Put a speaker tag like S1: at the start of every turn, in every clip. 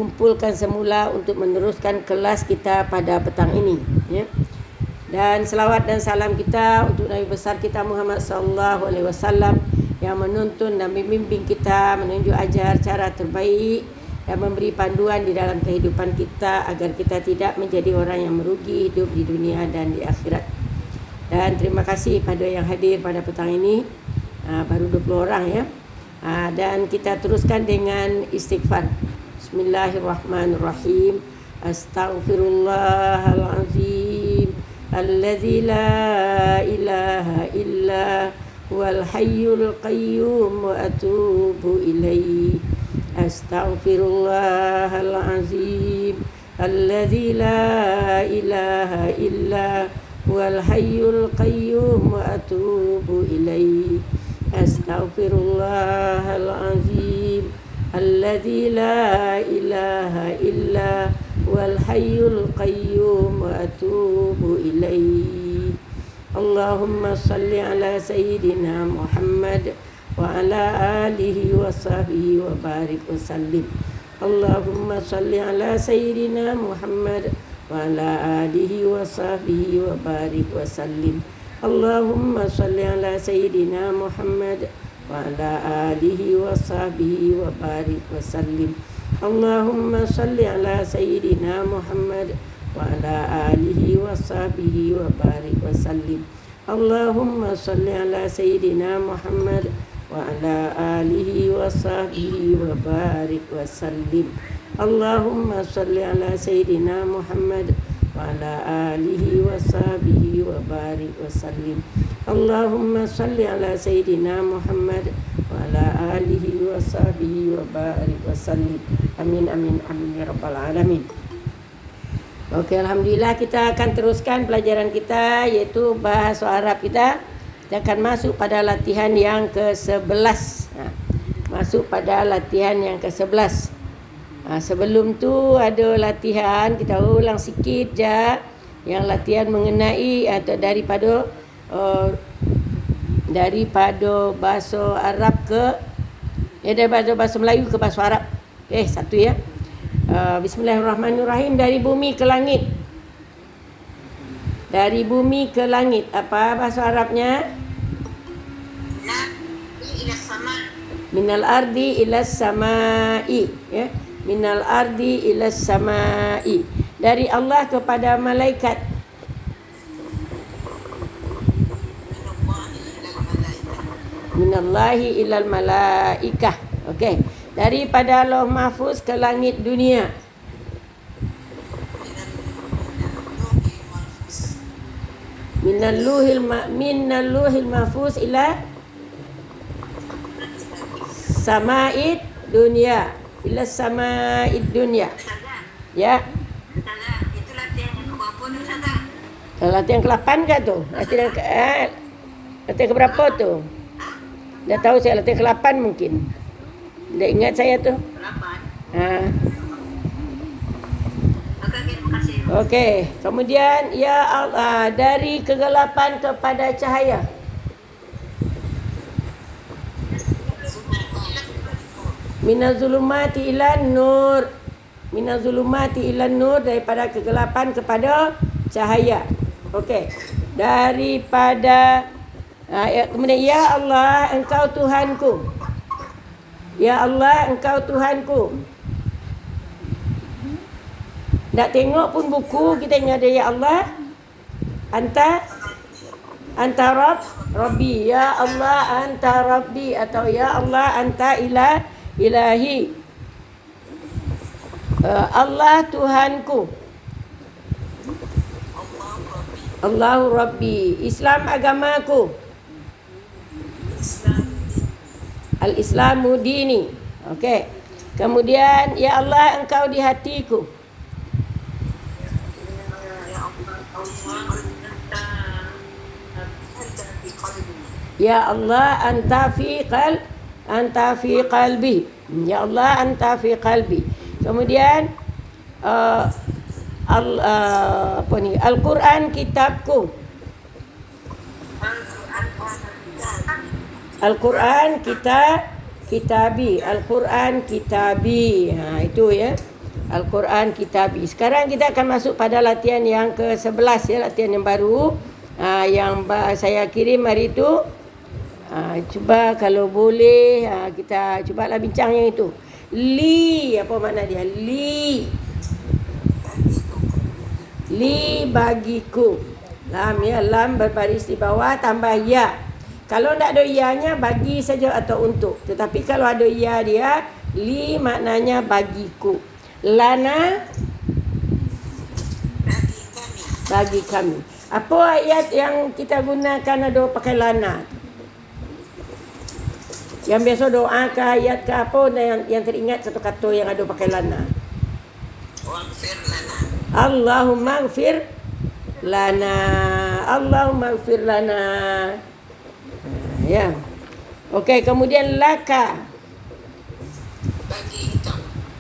S1: dikumpulkan semula untuk meneruskan kelas kita pada petang ini, ya. Dan selawat dan salam kita untuk Nabi besar kita Muhammad sallallahu alaihi wasallam yang menuntun dan membimbing kita, menunjuk ajar cara terbaik dan memberi panduan di dalam kehidupan kita agar kita tidak menjadi orang yang merugi hidup di dunia dan di akhirat. Dan terima kasih pada yang hadir pada petang ini, baru 20 orang, ya. Dan kita teruskan dengan istighfar. Bismillahirrahmanirrahim. Astaghfirullahalazim alladzi la ilaha illa huwal hayyul qayyum wa atubu ilaihi. Astaghfirullahalazim alladzi la ilaha illa huwal hayyul qayyum wa atubu ilaihi. Astaghfirullahalazim alladzi la ilaha illa huwal hayyul qayyum wa atubu ilaihi. Allahumma salli ala sayyidina Muhammad wa ala alihi wa sahbihi wa barik wa sallim. Allahumma salli ala sayyidina Muhammad wa ala alihi wa sahbihi wa barik wa sallim. Allahumma salli ala sayyidina Muhammad wa ala alihi wa sahbihi wa barik wa sallim. Allahumma salli ala sayyidina Muhammad wa ala alihi wa sahbihi wa barik wa sallim. Allahumma salli ala sayyidina Muhammad wa ala alihi wa sahbihi wa barik wa sallim. Allahumma salli ala sayyidina Muhammad wa ala alihi wa sahbihi wa barik wa sallim. Allahumma salli ala sayyidina Muhammad wa ala alihi wa sahbihi wa barik wa sallim. Amin amin amin ya rabbal alamin. Okey, alhamdulillah kita akan teruskan pelajaran kita, iaitu bahasa Arab kita. Kita akan masuk pada latihan yang ke-11. Masuk pada latihan yang ke-11. Sebelum tu ada latihan, kita ulang sikit je, yang latihan mengenai atau daripada bahasa Arab ke dari bahasa Melayu ke bahasa Arab. Satu, ya. Bismillahirrahmanirrahim. Dari bumi ke langit. Dari bumi ke langit. Apa bahasa Arabnya? Minal ardi ila samai, ya. Minal ardi ila samai. Dari Allah kepada malaikat. Minallahi ilal malaikah. Okey. Daripada Lauh Mahfuz ke langit dunia. Minalluhil mahfuz ila sama'id dunia. Ila sama'id dunia. Ya.
S2: Itu latihan yang ke-berapa tu, Ustazah?
S1: Latihan ke-8 ke tu? Latihan ke-berapa tu? Dah tahu saya latihan ke-8 mungkin. Dah ingat saya tu.
S2: 8. Terima kasih.
S1: Okey, kemudian ya Allah, dari kegelapan kepada cahaya. Minaz zulumati ilan nur. Minaz zulumati ilan nur, daripada kegelapan kepada cahaya. Okey. Daripada kemudian ya Allah, Engkau Tuhanku. Ya Allah, Engkau Tuhanku. Tak tengok pun buku, kita ingat ada ya Allah. Anta Rabbi. Ya Allah, Anta Rabbi. Atau ya Allah, Anta ilahi. Allah Tuhanku. Allahu Rabbi. Islam agamaku. Al-Islamu dini. Okey. Kemudian ya Allah, Engkau di hatiku. Ya Allah, anta fi qalbi. Ya Allah, anta fi qalbi. Kemudian Al-Quran kitabku. Al-Quran kitabi. Al-Quran kitabi. Itu, ya. Al-Quran Kitabi. Sekarang kita akan masuk pada latihan yang ke-11 ya, latihan yang baru yang saya kirim hari itu. Cuba kalau boleh kita cubalah bincang yang itu. Li, apa makna dia? Li bagiku. Lam ya, lam berbaris di bawah tambah ya. Kalau tak ada ya-nya bagi saja atau untuk. Tetapi kalau ada ya dia, li maknanya bagiku. Lana bagi kami. Apa ayat yang kita gunakan ada pakai lana? Yang biasa doa ke ayat ke apa yang teringat satu kata yang ada pakai lana? Allahumma ighfir lana. Allahumma ighfir lana. Ya. Okey, kemudian laka.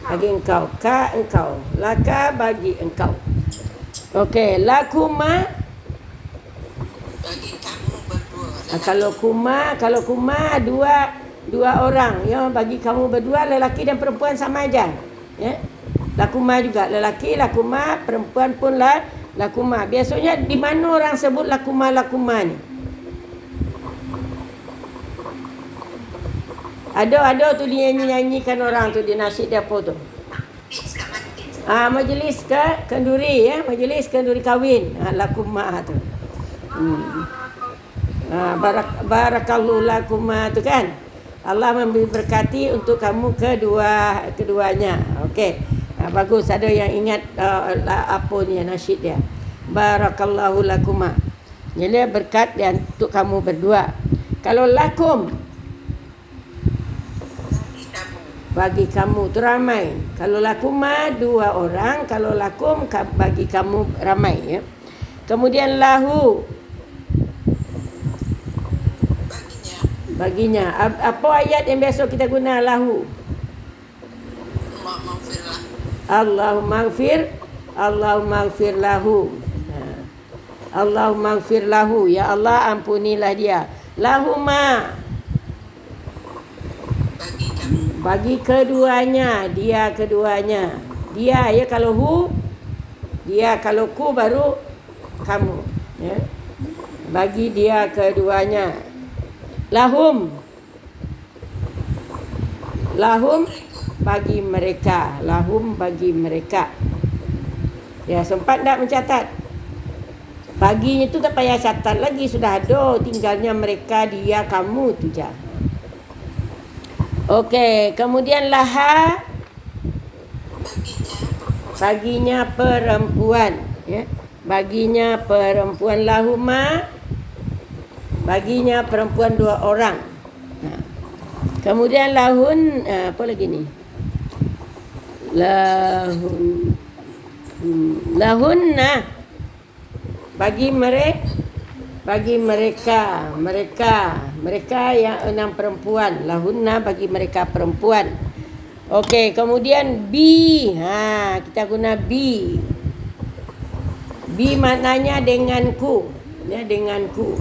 S1: Bagi engkau. Ka engkau. Laka bagi engkau. Okey, lakuma bagi kamu berdua. Kalau kuma dua orang ya, bagi kamu berdua, lelaki dan perempuan sama aja. Ya. Lakuma juga lelaki, lakuma perempuan pun lakuma. Biasanya di mana orang sebut lakuma ni? Ada tu nyanyikan orang tu di nasyid dia apa tu? Majlis kenduri ya, majlis kenduri kahwin. Lakuma tu. Barakallahu lakuma tu kan. Allah memberkati untuk kamu keduanya. Okey. Bagus, ada yang ingat apa ni nasyid dia. Barakallahu lakuma. Jadi berkat dan untuk kamu berdua. Kalau lakum bagi kamu tu ramai. Kalau lakuma dua orang, kalau lakum bagi kamu ramai ya. Kemudian lahu baginya. Apa ayat yang biasa kita guna lahu? Allahumma ighfir lahu. Allahumma ighfir lahu. Ya Allah, ampunilah dia. Lahuma bagi keduanya, dia keduanya. Dia ya kalau hu, dia kalau ku baru kamu ya. Bagi dia keduanya. Lahum bagi mereka. Lahum bagi mereka. Ya, sempat tak mencatat? Baginya tu tak payah catat lagi, sudah ada, tinggalnya mereka, dia, kamu tu je. Okey, kemudian laha baginya perempuan ya. Baginya perempuan. Lahuma baginya perempuan dua orang. Kemudian lahun apa lagi ni? Lahunna bagi mereka yang 6 perempuan. Lahunna bagi mereka perempuan. Okey, kemudian bi. Kita guna bi. Bi maknanya denganku. Ya, denganku.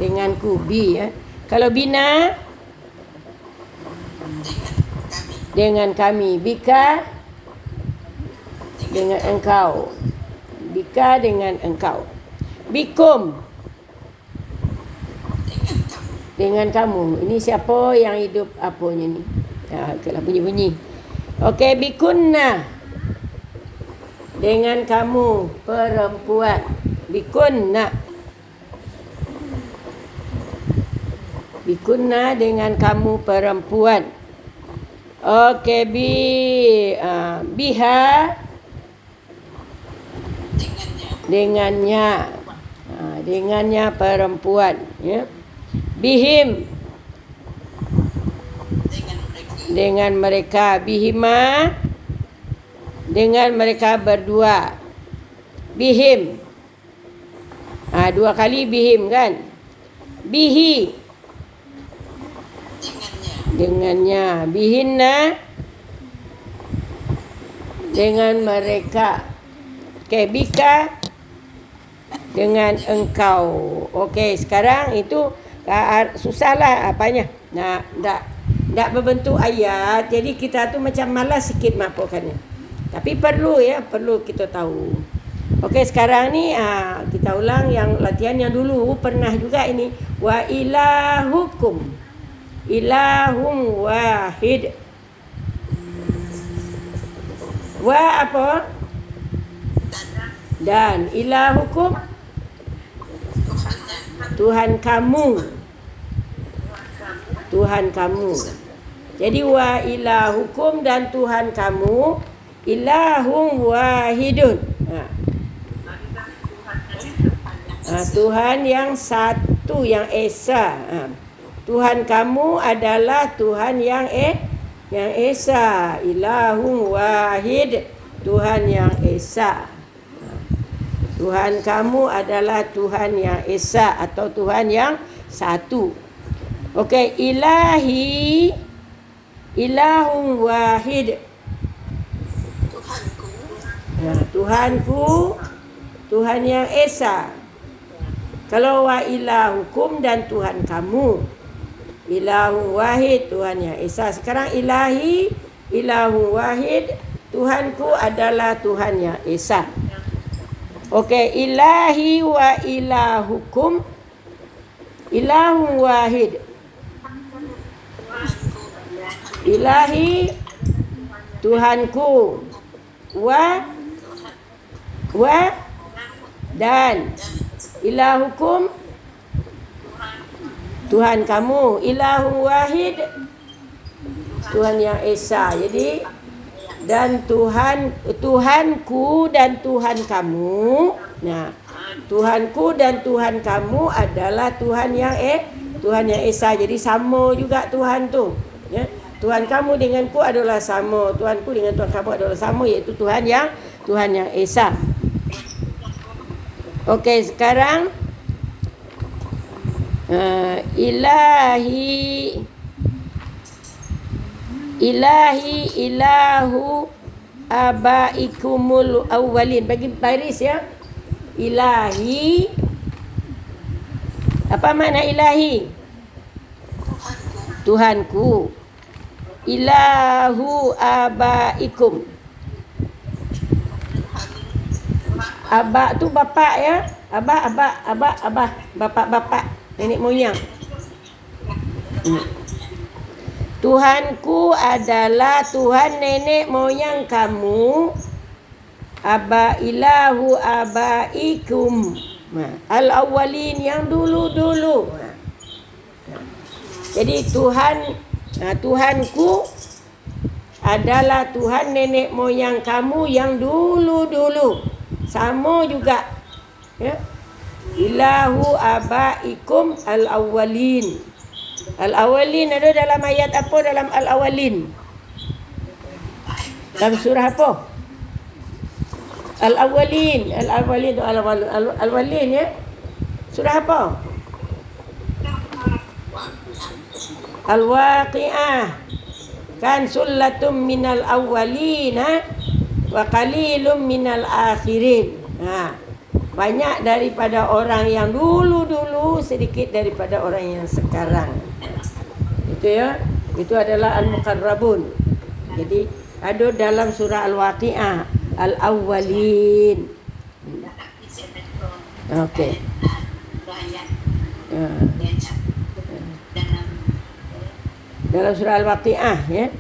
S1: Denganku bi ya. Kalau bina dengan kami. Bika dengan engkau. Bika dengan engkau. Bikum dengan kamu. Ini siapa yang hidup apanya ni? Kalau bunyi-bunyi. Okey, bikunna dengan kamu perempuan. Bikunna dengan kamu perempuan. Okey, biha dengannya perempuan ya. Bihim dengan mereka. Bihima dengan mereka berdua. Bihim dua kali bihim kan. Bihi dengannya. Bihinna dengan mereka. Okey, bika dengan engkau. Okey, sekarang itu susahlah apanya. Tak tak berbentuk ayat, jadi kita tu macam malas sikit melaporkannya. Tapi perlu kita tahu. Okey, sekarang ni kita ulang yang latihan yang dulu pernah juga ini. Wa ilahukum ilahum wahid. Wa apa? Dan ilahukum Tuhan kamu. Tuhan kamu. Jadi wa ilahukum dan Tuhan kamu ilahum wahidun. Tuhan yang satu, yang esa. Tuhan kamu adalah Tuhan yang esa. Ilahum wahid, Tuhan yang esa. Tuhan kamu adalah Tuhan yang esa atau Tuhan yang satu. Okey, ilahi ilahum wahid. Tuhanku Tuhan yang esa. Kalau wa ilahukum dan Tuhan kamu ilahum wahid, Tuhan yang esa. Sekarang ilahi ilahum wahid, Tuhanku adalah Tuhan yang esa. Okey, ilahi wa ilahukum ilahum wahid. Ilahi Tuhanku wa dan ilahukum Tuhan kamu. Ilahum wahid, Tuhan yang esa. Jadi dan Tuhanku dan Tuhan kamu. Nah, Tuhanku dan Tuhan kamu adalah Tuhan yang esa. Jadi sama juga Tuhan tu, ya. Tuhan kamu denganku adalah sama, Tuhanku dengan Tuhan kamu adalah sama, iaitu Tuhan yang esa. Okey, sekarang ilahi ilahu abaikumul awwalin. Bagi baris ya. Ilahi. Apa makna ilahi? Tuhanku. Ilahu abaikum. Abak tu bapak ya. Abah. Bapak. Nenek moyang. Tuhanku adalah Tuhan nenek moyang kamu. Ilahu abaikum. Al-awwalin, yang dulu-dulu. Jadi Tuhanku adalah Tuhan nenek moyang kamu yang dulu-dulu. Sama juga. Ya. Ilahu abaikum al-awwalin. Al-awwalin ada dalam ayat apa? Dalam al-awwalin. Dalam surah apa? Al-awwalin. Al-awwalin tu al-awwalin ya. Surah apa? Al-waqi'ah. Kan sullatum minal awwalin wa qalilum minal akhirin. Banyak daripada orang yang dulu-dulu, sedikit daripada orang yang sekarang. Itu ya. Itu adalah al-muqarrabun. Jadi ada dalam surah al-waqi'ah al-awwalin. Okey. Dalam surah al-waqi'ah ya.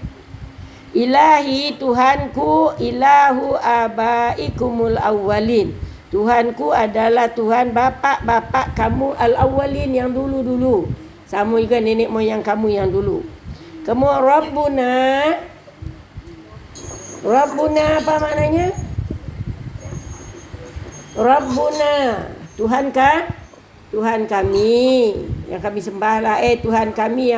S1: Ilahi Tuhanku ilahu abaikumul awwalin. Tuhanku adalah Tuhan bapak-bapak kamu al-awwalin, yang dulu-dulu. Sama juga nenek moyang kamu yang dulu. Kemudian Rabbuna apa maknanya? Rabbuna, Tuhan kami yang kami sembahlah. Tuhan kami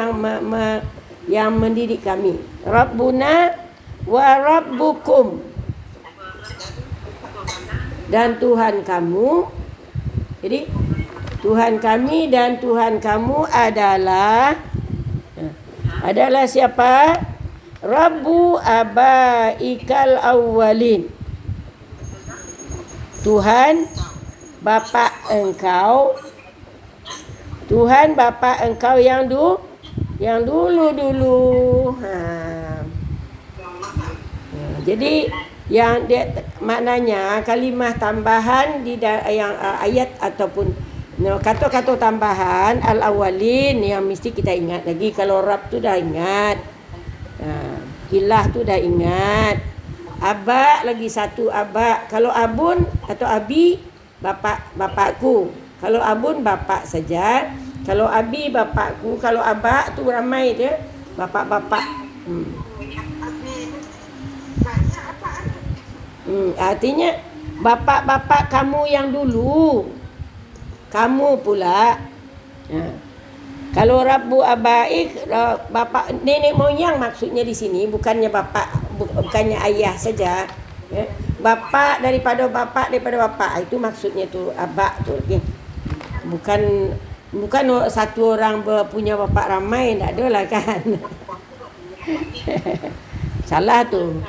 S1: yang mendidik kami. Rabbuna wa rabbukum, dan Tuhan kamu. Jadi Tuhan kami dan Tuhan kamu adalah siapa? Rabbu abaikal awwalin. Tuhan bapa engkau. Tuhan bapa engkau yang Yang dulu-dulu. Jadi yang dia maknanya kalimah tambahan di yang ayat ataupun kata-kata tambahan al-awwalin yang mesti kita ingat lagi. Kalau Rabb tu dah ingat. Ilah tu dah ingat. Aba lagi satu aba. Kalau abun atau abi bapakku. Kalau abun bapak saja. Kalau abi bapakku. Kalau aba tu ramai dia bapak-bapak. Artinya bapak-bapak kamu yang dulu. Kamu pula. Kalau Rabbu abaik, bapak nenek moyang maksudnya di sini bukannya bapak, bukannya ayah saja. Ya. Bapak daripada bapak itu maksudnya tu abak tu. Okay. Bukan satu orang punya bapak ramai, tak ada lah kan. Salah tu.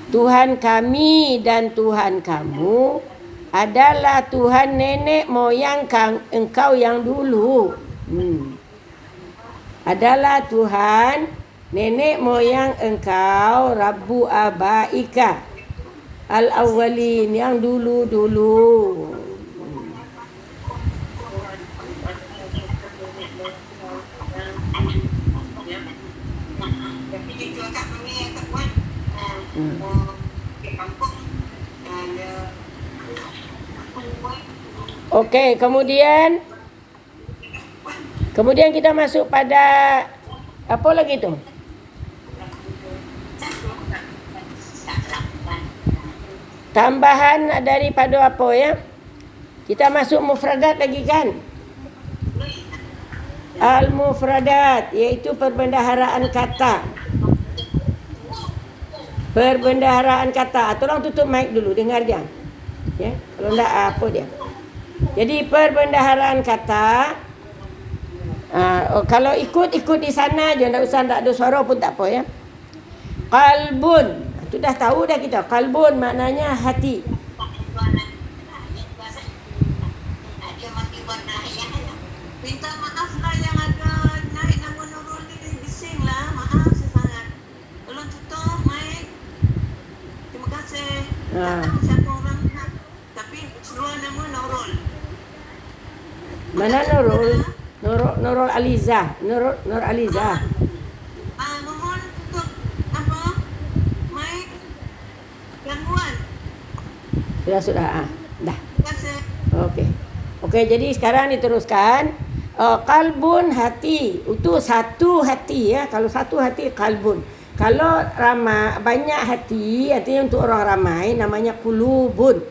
S1: Tuhan kami dan Tuhan kamu adalah Tuhan nenek moyang engkau yang dulu. Adalah Tuhan nenek moyang engkau, Rabbu abaika al-awwalin, yang dulu-dulu. Okey, kemudian kita masuk pada apa lagi tu? Tambahan daripada apa ya? Kita masuk mufradat lagi kan? Al-mufradat, iaitu perbendaharaan kata. Perbendaharaan kata. Tolong tutup mic dulu, dengar dia. Ya, kalau enggak apa dia. Jadi perbendaharaan kata, kalau ikut di sana je, tak ada suara pun tak apa ya. Qalbun, itu dah tahu dah kita. Qalbun maknanya hati.
S2: Minta maaf lah yang ada naik nama Nurul ni, bising lah, maaf sangat. Tolong tutup mic. Terima kasih. Tak tahu siapa orang nak, tapi keluar nama Nurul.
S1: Mana Nurul? Nurul Aliza. Nur Aliza.
S2: Mohon tutup apa? Mic gangguan.
S1: Sudah. Dah.
S2: Terima kasih.
S1: Okey, jadi sekarang diteruskan. Qalbun hati. Itu satu hati ya. Kalau satu hati qalbun. Kalau ramai banyak hati, artinya untuk orang ramai namanya qulubun.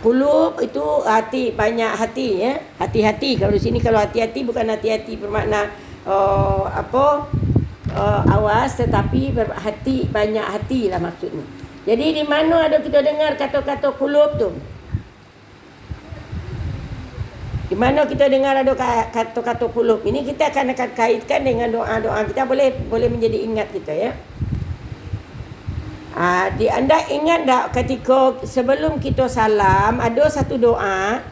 S1: Qulub itu hati, banyak hati ya. Hati-hati. Kalau di sini kalau hati-hati bukan hati-hati bermakna awas, tetapi hati, banyak hati lah maksudnya. Jadi di mana ada kita dengar kata-kata qulub tu? Di mana kita dengar ada kata-kata qulub? Ini kita akan kaitkan dengan doa-doa kita, boleh menjadi ingat kita ya. Anda ingat tak ketika sebelum kita salam ada satu doa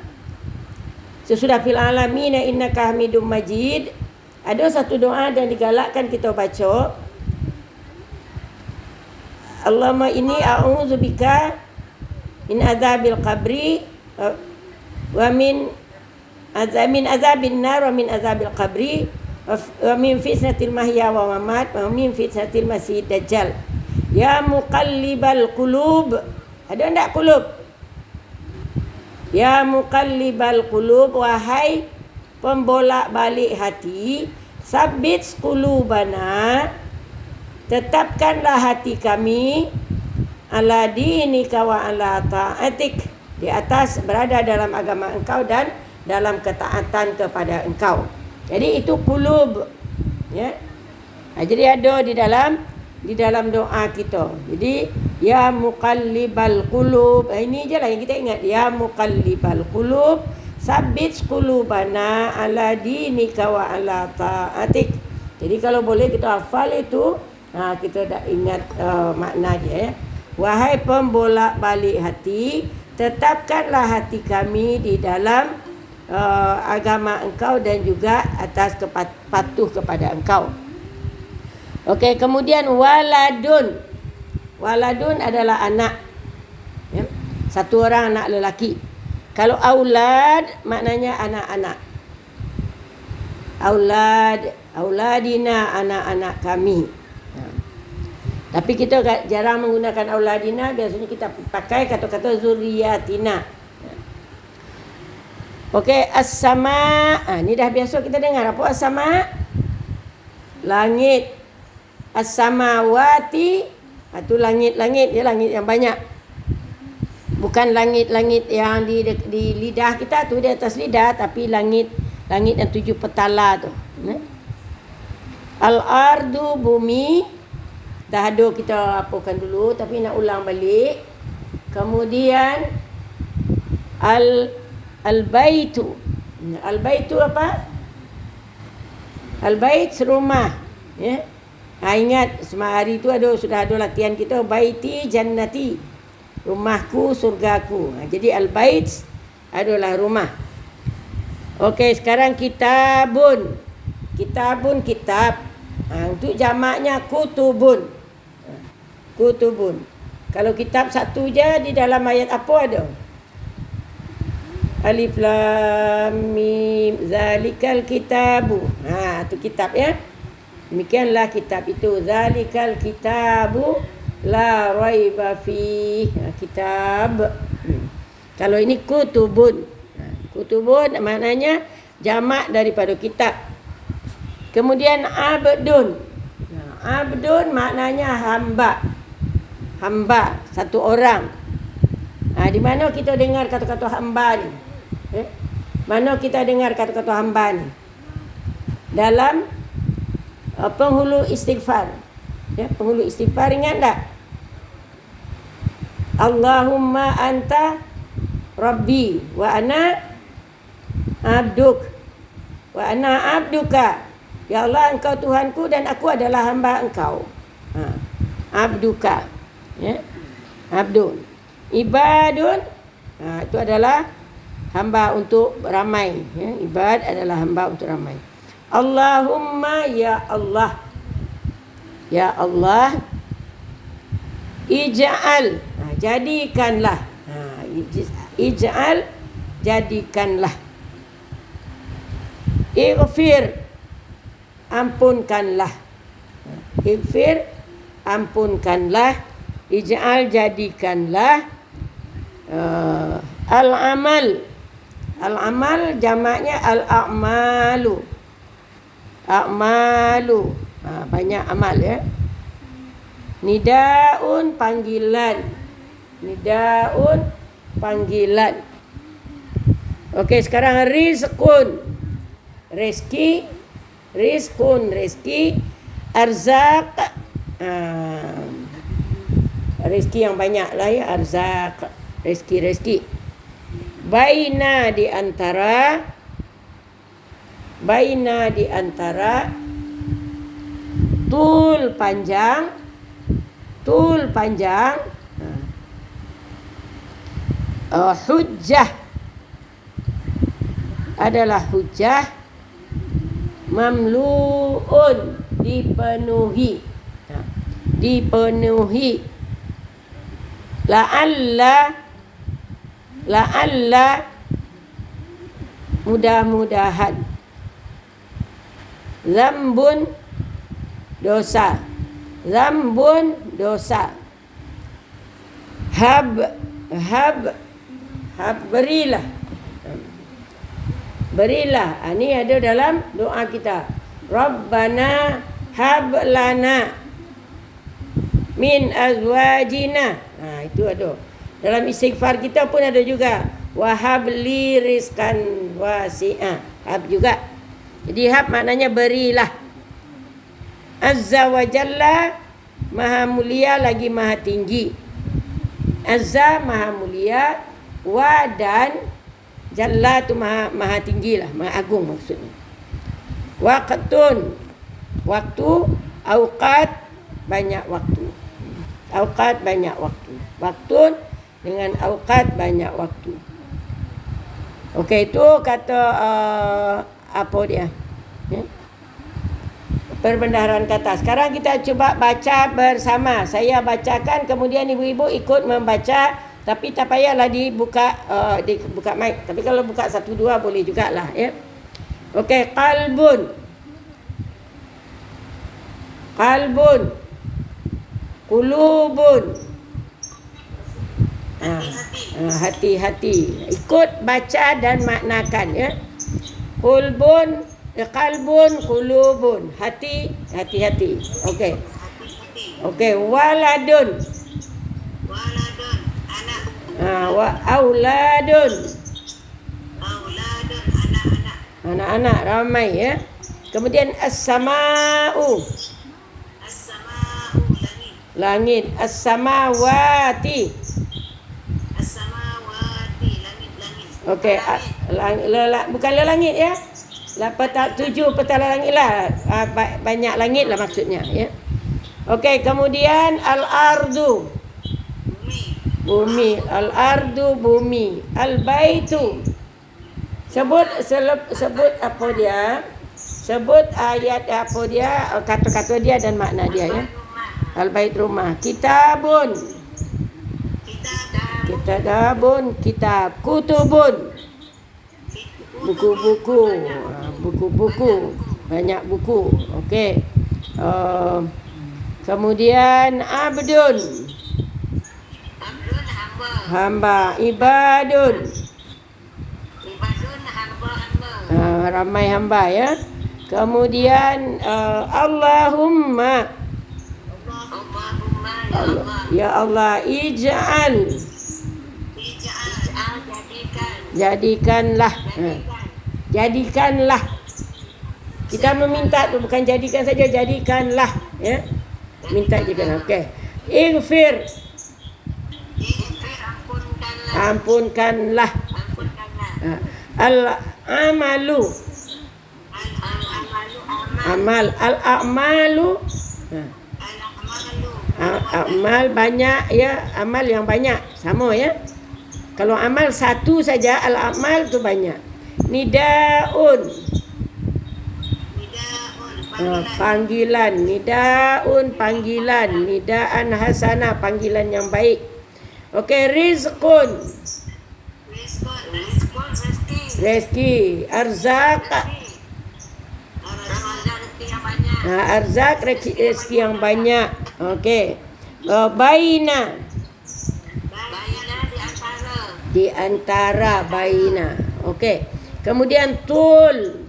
S1: sesudah fil alamin innaka hamidum majid, ada satu doa dan digalakkan kita baca, Allahumma inni a'udzubika min azabil qabri wa min azabin nar wa min azabil qabri wa min fitnatil mahya wa mamat wa min fitnatil masih dajjal. Ya muqallibal qulub. Ada enggak qulub? Ya muqallibal qulub, wahai pembolak-balik hati, sabbit qulubana, tetapkanlah hati kami ala dinika wa ala ta'atik, di atas berada dalam agama engkau dan dalam ketaatan kepada engkau. Jadi itu qulub ya. Jadi ada di dalam doa kita. Jadi ya muqallibal qulub, ini je lah yang kita ingat. Ya muqallibal qulub, sabbit qulubana ala dinika wa ala ta'atik. Jadi kalau boleh kita hafal itu, kita dah ingat makna dia ya. Wahai pembolak-balik hati, tetapkanlah hati kami di dalam agama Engkau dan juga atas patuh kepada Engkau. Okey, kemudian waladun. Waladun adalah anak. Ya? Satu orang anak lelaki. Kalau aulad maknanya anak-anak. Auladina, anak-anak kami. Tapi kita jarang menggunakan auladina, biasanya kita pakai kata-kata zuriyatina. Okey, as-sama. Ni dah biasa kita dengar apa as-sama? Langit. As-samawati, itu langit-langit, ya, langit yang banyak. Bukan langit-langit yang di lidah kita tu, di atas lidah, tapi langit yang 7 petala tu. Al-ardu, bumi. Dah ada kita apakan dulu, tapi nak ulang balik. Kemudian al-baitu. Al-baitu apa? Al-bait, rumah. Ya. Ingat semalam hari tu sudah ada latihan kita, baiti jannati. Rumahku, surgaku. Jadi al-bait adalah rumah. Okey, sekarang kitabun. Kitabun, kitab. Untuk jamaknya kutubun. Kutubun. Kalau kitab satu je, di dalam ayat apa ada? Alif lam mim zalikal kitabu. Tu kitab, ya. Demikianlah kitab itu. Zalikal kitabu la raiba fi. Kitab. Kalau ini kutubun. Kutubun maknanya jamak daripada kitab. Kemudian abdun. Abdun maknanya hamba. Hamba, satu orang. Di mana kita dengar kata-kata hamba ni? Mana kita dengar kata-kata hamba ni? Dalam penghulu istighfar. Penghulu istighfar, ingat tak? Allahumma anta rabbi wa ana abduk wa ana abduka. Ya Allah, engkau Tuhanku dan aku adalah hamba engkau. Abduka. Ya. Abdun. Ibadun. Itu adalah hamba untuk ramai. Ya. Ibad adalah hamba untuk ramai. Allahumma, ya Allah. Ya Allah. Ij'al. Jadikanlah. Ij'al. Jadikanlah. Ighfir. Ampunkanlah. Ighfir. Ampunkanlah. Ij'al, jadikanlah. Al-amal. Al-amal jamaknya al-a'malu. A'malu. Banyak amal, ya. Nidaun, panggilan. Nidaun, panggilan. Okey, sekarang rizqun. Rezeki. Rizqun, rezeki. Arzaq. Rezeki yang banyak lah, ya. Arzaq, rezeki. Baina, di antara. Baina, di antara. Tul, panjang. Tul, panjang. Hujjah adalah hujjah. Mamlu'un, dipenuhi. Dipenuhi. La'alla, mudah-mudahan. Zambun, dosa. Zambun, dosa. Hab, berilah. Berilah. Ini ada dalam doa kita. Rabbana hab lana min azwajina. Itu ada. Dalam istighfar kita pun ada juga. Wahab li rizqan wasi'a. Hab juga. Jadi hab maknanya berilah. Azza wa jalla, maha mulia lagi maha tinggi. Azza, maha mulia. Wa, dan jalla tu maha tinggi lah, maha agung maksudnya. Waqtun, waktu. Awqat, banyak waktu. Awqat, banyak waktu. Waktun, Dengan auqat banyak waktu. Okey, itu kata apa dia? Ya? Perbendaharaan kata. Sekarang kita cuba baca bersama. Saya bacakan, kemudian ibu-ibu ikut membaca. Tapi tak payahlah dibuka mic. Tapi kalau buka 1, 2 boleh jugalah. Ya. Okey, qalbun. Qalbun. Qulubun. Hati-hati. Ikut baca dan maknakan. Ya. Qalbun, qulubun. Hati-hati. Okey. Okey, waladun.
S2: Waladun, anak.
S1: Wa auladun.
S2: Auladun, anak-anak.
S1: Anak-anak ramai ya. Kemudian as-sama'u.
S2: As-sama'u, langit.
S1: Langit. As-samawati.
S2: As-samawati, langit-langit.
S1: Okey, bukan langit ya. 7 petala langit lah. Banyak langit lah maksudnya ya. Okey, kemudian al-ardu. Bumi. Al-ardu, bumi. Al-baitu. Sebut apa dia? Sebut ayat apa dia, kata-kata dia dan makna dia ya. Al-bait, rumah. Kitabun. Kitabun, kitab. Kutubun. Buku-buku. Buku-buku. Banyak buku. Okey. Kemudian abdun.
S2: Abdun,
S1: Hamba.
S2: hamba.
S1: Ibadun.
S2: Ibadun, hamba-hamba.
S1: Ramai hamba ya. Kemudian Allahumma.
S2: Allahumma, ya Allah.
S1: Ya Allah, ij'al. Jadikanlah. Jadikanlah. Kita meminta tu bukan jadikan saja, jadikanlah ya. Minta juga. Okey. Ighfir. Ampunkanlah. Al-amalu. Amal. Al-a'malu. Amal banyak ya. Amal yang banyak. Sama ya. Kalau amal satu saja, al-amal tu banyak. Nidaun. Panggilan. Nidaun, panggilan. Nidaan hasanah, panggilan yang baik. Okey, rizqun. Rezeki. Arzak. Arzak, rezeki yang banyak. Okey. Baina. Di antara baina. Okey. Kemudian tul.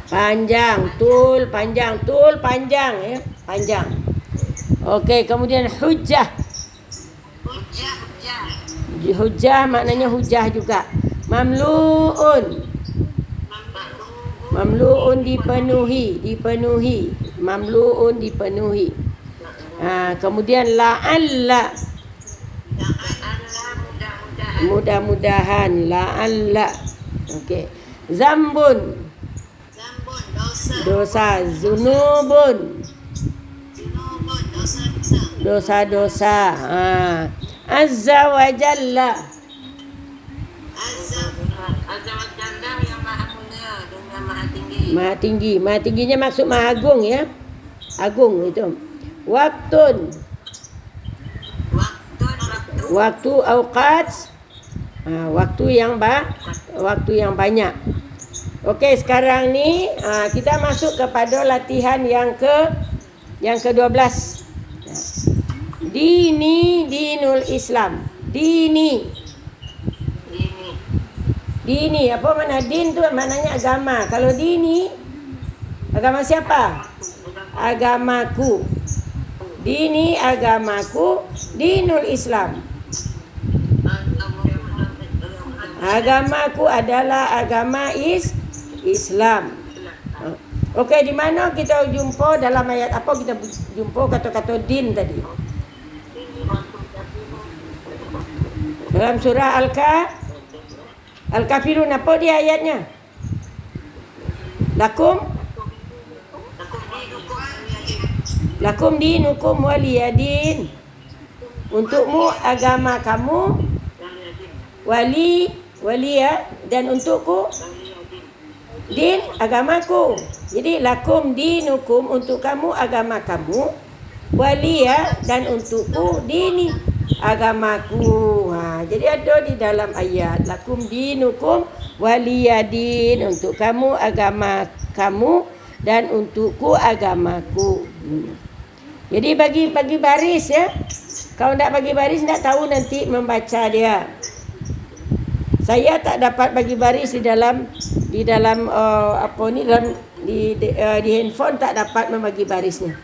S1: Panjang. Tul panjang. Tul panjang ya. Panjang. Okey, kemudian hujjah. Hujjah maknanya hujjah juga. Mamluun. Mamluun dipenuhi, dipenuhi. Mamluun dipenuhi. Kemudian la'alla. Mudah-mudahan. La'alla. Okey. Zambun. Dosa. Zunubun. Dosa-dosa. Azza wa Jalla.
S2: Azza wa Jalla yang maha mulia dengan maha tinggi.
S1: Maha tinggi. Maha tingginya maksud maha agung ya. Agung itu. Waktun. Waktu auqat. Waktu yang banyak. Okey, sekarang ni kita masuk kepada latihan yang ke-12. Dinul Islam. Dini. Apa makna din tu? Maknanya agama. Kalau dini, agama siapa? Agamaku. Dini, agamaku. Dinul Islam. Agamaku adalah agama Islam. Okey, di mana kita jumpa dalam ayat apa kita jumpa kata-kata din tadi? Dalam surah Al-Kafirun, apa dia ayatnya? Lakum dinukum waliyadin. Untukmu agama kamu, wali ya, dan untukku din agamaku. Jadi lakum dinukum, untuk kamu agama kamu, waliya, dan untukku dini agamaku. Jadi ada di dalam ayat lakum dinukum waliyadin, untuk kamu agama kamu dan untukku agamaku. Jadi bagi baris ya. Kalau tak bagi baris tak tahu nanti membaca dia. Saya tak dapat bagi baris di dalam di handphone, tak dapat membagi barisnya.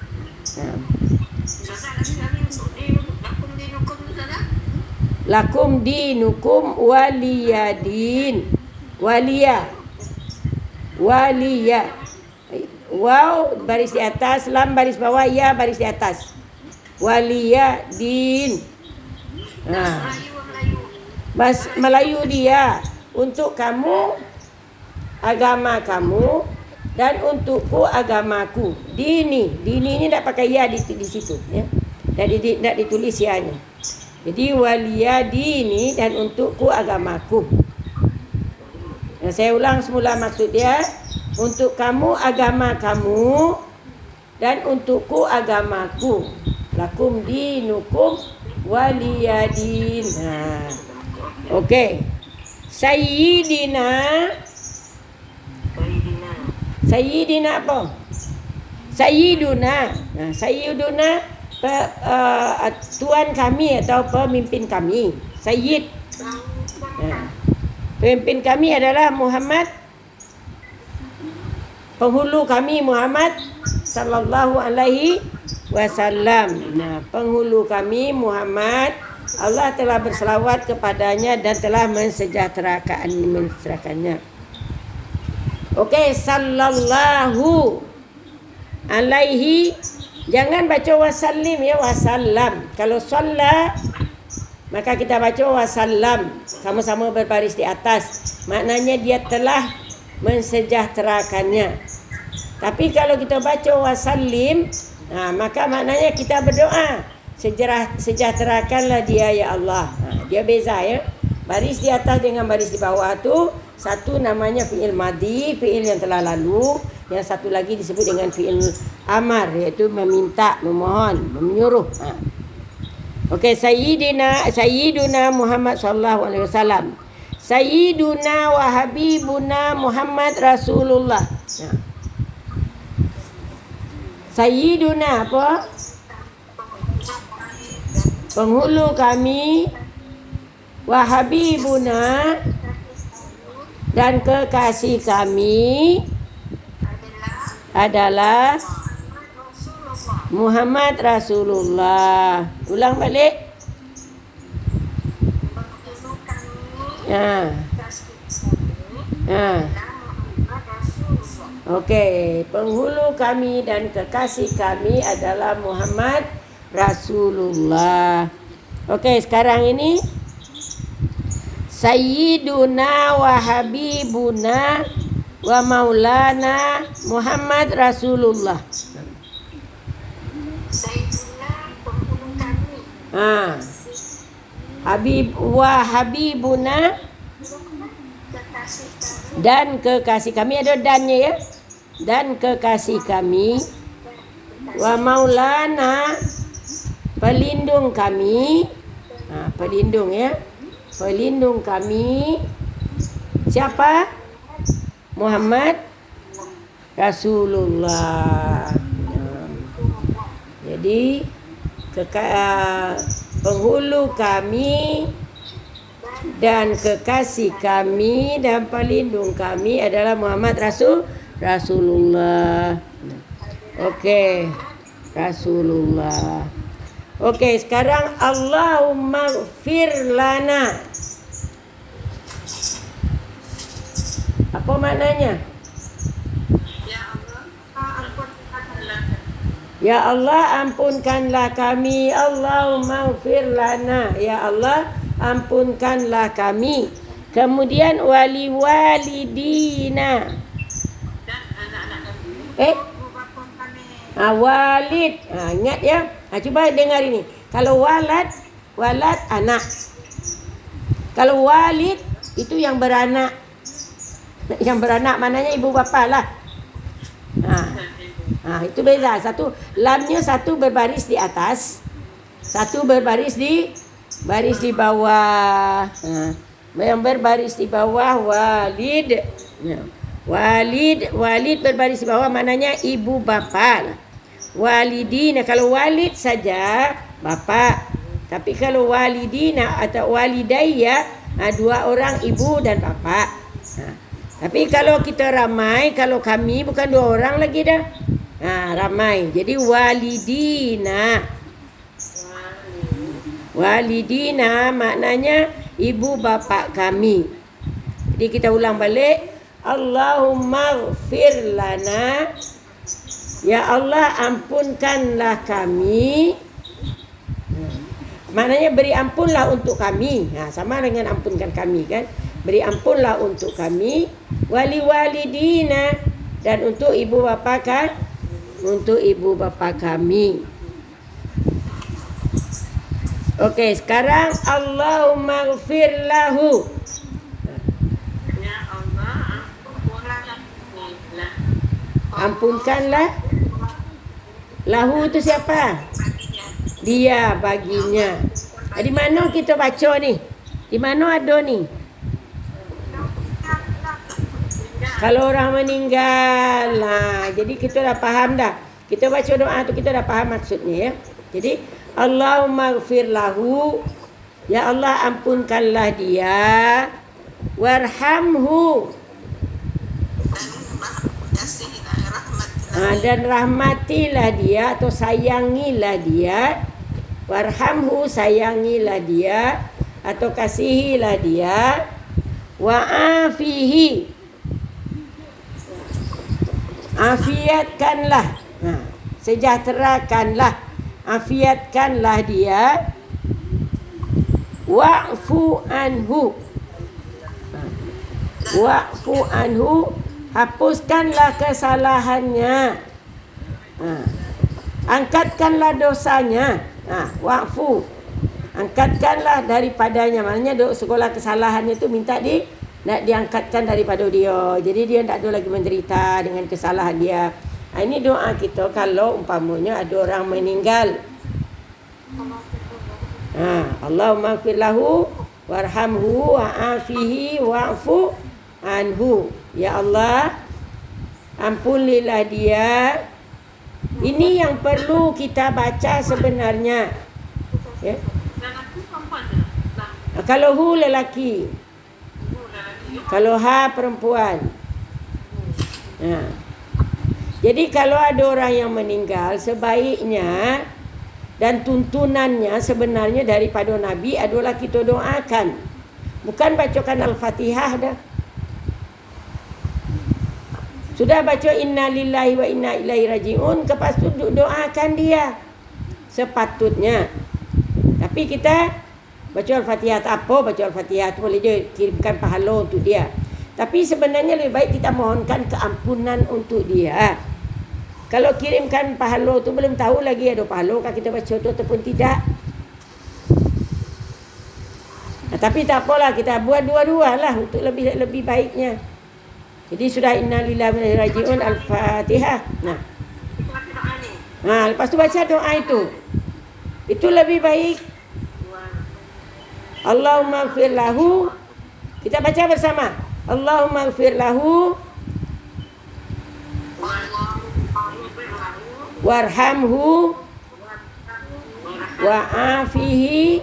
S1: Lakum dinukum waliyadin. Waliya. Waw baris di atas, lam baris bawah, ya baris di atas. Waliyadin. Melayu dia. Untuk kamu agama kamu dan untukku agamaku. Dini ini tak pakai ya di situ ya. Tak ditulis ya-nya. Jadi waliyadini, dan untukku agamaku. Saya ulang semula maksud dia. Untuk kamu agama kamu dan untukku agamaku. Lakum dinukum waliyadin. Okey. Sayyidina apa? Sayyiduna. Tuan kami atau pemimpin kami. Sayyid. Pemimpin kami adalah Muhammad. Penghulu kami Muhammad sallallahu alaihi wasallam. Penghulu kami Muhammad, Allah telah berselawat kepadanya dan telah mensejahterakannya. Okey, sallallahu alaihi. Jangan baca wasallim ya, wasallam. Kalau shalla maka kita baca wasallam, sama-sama berbaris di atas. Maknanya dia telah mensejahterakannya. Tapi kalau kita baca wasallim, maka maknanya kita berdoa, sejahterakanlah dia ya Allah. Dia beza ya. Baris di atas dengan baris di bawah tu, satu namanya fi'il madhi, fi'il yang telah lalu. Yang satu lagi disebut dengan fi'il amar, iaitu meminta, memohon, menyuruh. Okey, Sayyiduna Muhammad sallallahu alaihi wasallam. Sayyiduna wa habibuna Muhammad Rasulullah. Sayyiduna apa? Penghulu kami, wa habibuna, dan kekasih kami adalah Muhammad Rasulullah. Ulang balik. Okey, penghulu kami dan kekasih kami adalah Muhammad Rasulullah. Okey, sekarang ini Sayyiduna wa habibuna wa maulana Muhammad Rasulullah. Habibuna dan kekasih kami, ada dannya ya. Dan kekasih kami, wa maulana, pelindung kami. Pelindung ya. Pelindung kami siapa? Muhammad Rasulullah. Jadi penghulu kami dan kekasih kami dan pelindung kami adalah Muhammad Rasulullah. Okey, Rasulullah. Okey, sekarang Allahumma ighfir lana. Apa maknanya? Ya Allah, ampunkanlah kami. Allahumma ighfir lana. Ya Allah, ampunkanlah kami. Kemudian wali walidina. Walid. Ingat ya. Cuba dengar ini. Kalau walad walad anak. Kalau walid itu yang beranak. Yang beranak maknanya ibu bapa lah. Itu beza. Satu lamnya satu berbaris di atas, satu berbaris di bawah. Yang berbaris di bawah walid. Walid berbaris di bawah maknanya ibu bapa lah. Walidina, kalau walid saja bapa. Tapi kalau walidina atau walidayya, dua orang ibu dan bapa. Tapi kalau kita ramai, kalau kami bukan dua orang lagi dah. Ramai. Jadi walidina. Walidina maknanya ibu bapa kami. Jadi kita ulang balik. Allahumma ighfir lana. Ya Allah, ampunkanlah kami. Maknanya beri ampunlah untuk kami. Sama dengan ampunkan kami kan. Beri ampunlah untuk kami. Wali walidina. Dan untuk ibu bapa kan. Untuk ibu bapa kami. Okey, sekarang Allahumma ighfir lahu.
S2: Ya Allah,
S1: Ampunkanlah. Lahu itu siapa? Dia, baginya. Di mana kita baca ni? Di mana ada ni? Kalau orang meninggal. Jadi kita dah faham dah. Kita baca doa tu kita dah faham maksudnya ya. Jadi Allahumma ighfir lahu. Ya Allah, ampunkanlah dia. Warhamhu. Dan rahmatilah dia atau sayangilah dia. Warhamhu, sayangilah dia atau kasihilah dia. Wa'afihi, afiatkanlah. Sejahterakanlah, afiatkanlah dia. Wa'fu anhu, wa'fu anhu, hapuskanlah kesalahannya. Angkatkanlah dosanya. Wa'fu, angkatkanlah daripadanya. Maknanya segala kesalahannya itu minta nak diangkatkan daripada dia. Jadi dia tak ada lagi menderita dengan kesalahan dia. Ini doa kita kalau umpamanya ada orang meninggal. Allahumma ighfir lahu warhamhu wa'afihi wa'fu anhu. Ya Allah, ampunilah dia. Ini yang perlu kita baca sebenarnya. Ya. Kalau hu lelaki, kalau ha perempuan. Jadi kalau ada orang yang meninggal, sebaiknya dan tuntunannya sebenarnya daripada Nabi adalah kita doakan. Bukan bacakan Al-Fatihah dah. Sudah baca inna lillahi wa inna ilaihi raji'un, lepas tu doakan dia sepatutnya. Tapi kita baca Al-Fatihah tak apa, baca Al-Fatihah tu boleh je kirimkan pahala untuk dia. Tapi sebenarnya lebih baik kita mohonkan keampunan untuk dia. Kalau kirimkan pahala tu belum tahu lagi ada pahala kah kita baca tu ataupun tidak. Tapi tak apalah, kita buat dua-dua lah untuk lebih baiknya. Jadi sudah inna lillahi wa inna ilaihi raji'un, Al-Fatihah. Lepas tu baca doa itu. Itu lebih baik. Allahumma ighfir lahu. Kita baca bersama. Allahumma ighfir lahu warhamhu wa'afihi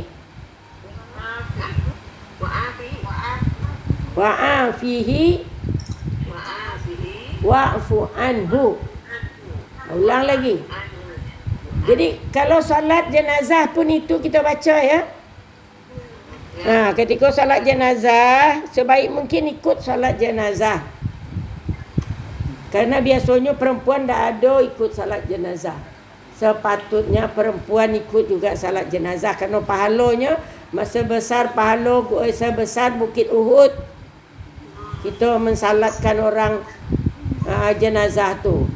S1: wa'fu anhu. Ulang lagi. Jadi kalau solat jenazah pun itu kita baca ya. Ketika solat jenazah, sebaik mungkin ikut solat jenazah. Karena biasanya perempuan tak ada ikut salat jenazah. Sepatutnya perempuan ikut juga salat jenazah. Kerana pahalanya sebesar pahala sebesar Bukit Uhud. Kita mensalatkan orang jenazah tu.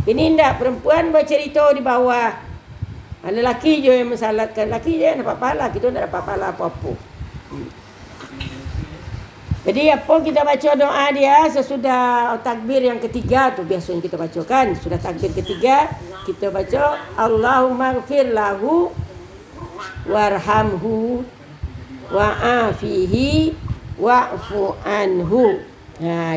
S1: Ini tidak, perempuan bercerita di bawah. Lelaki je yang mensalatkan. Lelaki je yang dapat pahala. Kita tak dapat pahala apa-apa. Jadi apa kita baca doa dia sesudah takbir yang ketiga tu biasanya kita baca kan. Sudah takbir ketiga kita baca Allahumma ighfir lahu warhamhu wa'afihi wa'fu anhu.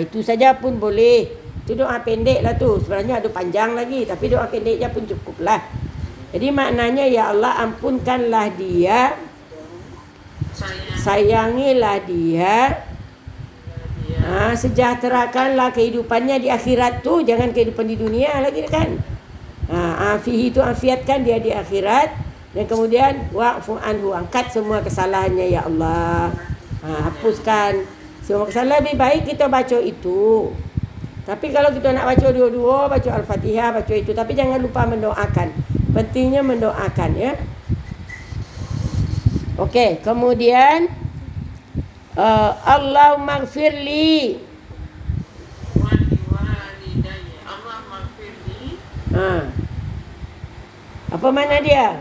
S1: Itu saja pun boleh. Itu doa pendek lah tu. Sebenarnya ada panjang lagi tapi doa pendek je pun cukup lah. Jadi maknanya ya Allah ampunkanlah dia, sayangilah dia, sejahterakanlah kehidupannya di akhirat tu, jangan kehidupan di dunia lagi kan. Afihi itu afiatkan dia di akhirat, dan kemudian wa'fu anhu, angkat semua kesalahannya ya Allah. Hapuskan semua kesalahan. Lebih baik kita baca itu. Tapi kalau kita nak baca dua-dua, baca Al-Fatihah, baca itu, tapi jangan lupa mendoakan. Pentingnya mendoakan ya. Okey, kemudian Allahumma ighfirli apa mana dia?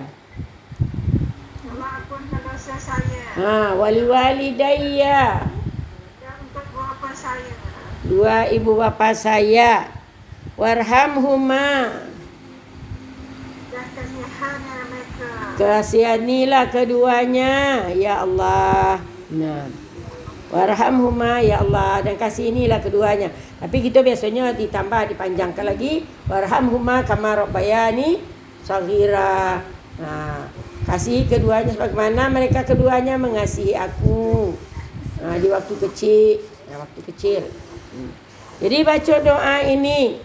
S2: Allah ampunkan dosa saya.
S1: Wali walidayya,
S2: Dan untuk dua bapa saya.
S1: dua ibu bapa saya. Warhamhuma,
S2: Dan kasihani mereka.
S1: kasihanilah keduanya ya Allah. Warhamhuma ya Allah, dan kasihanilah keduanya. Tapi kita biasanya ditambah, dipanjangkan lagi. Warhamhuma kama rabbayani shaghira. Kasih keduanya sebagaimana mereka keduanya mengasihi aku di waktu kecil. Jadi baca doa ini.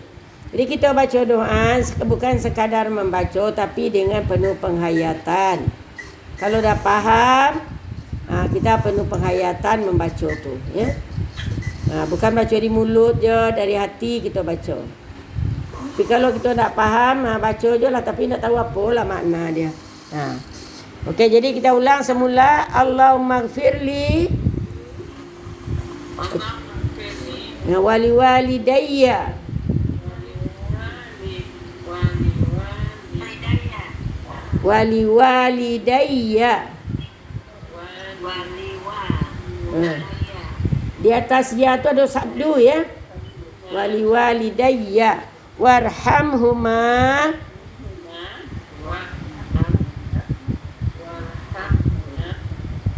S1: Jadi kita baca doa bukan sekadar membaca tapi dengan penuh penghayatan. Kalau dah faham, kita penuh penghayatan membaca tu ya. Bukan baca di mulut je, dari hati kita baca. Tapi kalau kita tak faham, baca je lah tapi tak tahu apalah makna dia. Okey, jadi kita ulang semula. Allahumma ighfirli wali walidayya wali walidayya. Di atas ya tu ada sabdu ya. Wali walidayya warhamhuma